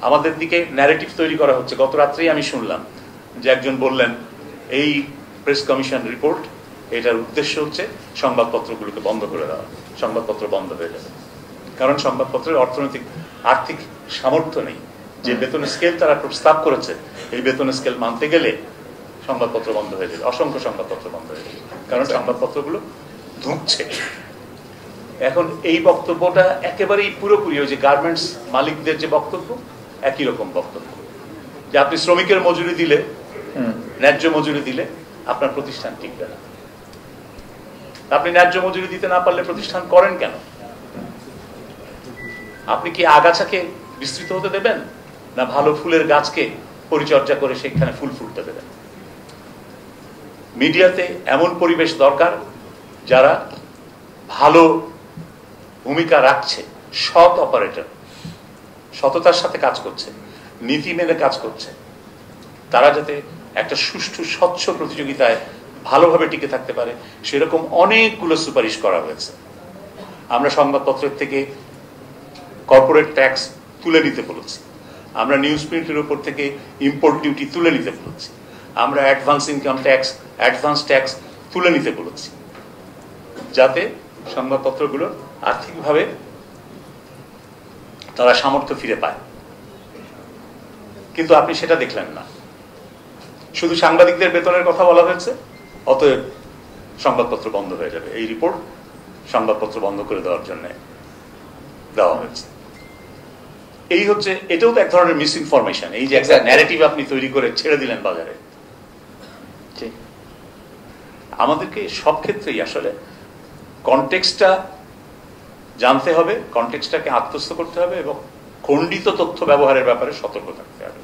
আমাদের দিকে ন্যারেটিভ তৈরি করা হচ্ছে। গত রাত্রেই আমি শুনলাম যে একজন বললেন এই প্রেস কমিশন রিপোর্ট এটার উদ্দেশ্য হচ্ছে সংবাদপত্রগুলোকে বন্ধ করে দেওয়া, সংবাদপত্র বন্ধ হয়ে যাবে। কারণ সংবাদপত্রের অর্থনৈতিক আর্থিক সামর্থ্য নেই। যে বেতনের স্কেল তারা প্রস্তাব করেছে এই বেতনের স্কেল মানতে গেলে সংবাদপত্র বন্ধ হয়ে যাবে, অসংখ্য সংবাদপত্র বন্ধ হয়ে যাবে, কারণ সংবাদপত্রগুলো ধুঁকছে। এখন এই বক্তব্যটা একেবারেই পুরোপুরি ওই যে গার্মেন্টস মালিকদের যে বক্তব্য একই রকম বক্তব্য, যে আপনি শ্রমিকের মজুরি দিলে, ন্যায্য মজুরি দিলে আপনার প্রতিষ্ঠান টিকবে না। আপনি ন্যায্য মজুরি দিতে না পারলে প্রতিষ্ঠান করেন কেন? আপনি কি আগাছাকে বিস্তৃত হতে দেবেন, না ভালো ফুলের গাছকে পরিচর্যা করে সেখানে ফুল ফুটতে দেবেন? মিডিয়াতে এমন পরিবেশ দরকার যারা ভালো ভূমিকা রাখছে, সৎ অপারেটর, সততার সাথে কাজ করছে, নীতি মেনে কাজ করছে, তারা যাতে একটা সুষ্ঠু স্বচ্ছ প্রতিযোগিতায় ভালোভাবে টিকে থাকতে পারে সেরকম অনেকগুলো সুপারিশ করা হয়েছে। আমরা সংবাদপত্রের থেকে কর্পোরেট ট্যাক্স তুলে নিতে বলেছি, আমরা নিউজ প্রিন্টের উপর থেকে ইম্পোর্ট ডিউটি তুলে নিতে বলেছি, আমরা advance income tax, advance tax তুলে নিতে বলেছি, যাতে সংবাদপত্রগুলো আর্থিকভাবে তারা সামর্থ্য ফিরে পায়। কিন্তু আপনি সেটা দেখলেন না, শুধু সাংবাদিকদের বেতনের কথা বলা হয়েছে, অতএব সংবাদপত্র বন্ধ হয়ে যাবে। এই রিপোর্ট সংবাদপত্র বন্ধ করে দেওয়ার জন্য দেওয়া হয়েছে। এই হচ্ছে, এটাও তো এক ধরনের মিস ইনফরমেশন। এই যে একটা ন্যারেটিভ আপনি তৈরি করে ছেড়ে দিলেন বাজারে। আমাদেরকে সব ক্ষেত্রেই আসলে কনটেক্সটটা জানতে হবে, কনটেক্সটটাকে আত্মস্থ করতে হবে এবং খণ্ডিত তথ্য ব্যবহারের ব্যাপারে সতর্ক থাকতে হবে।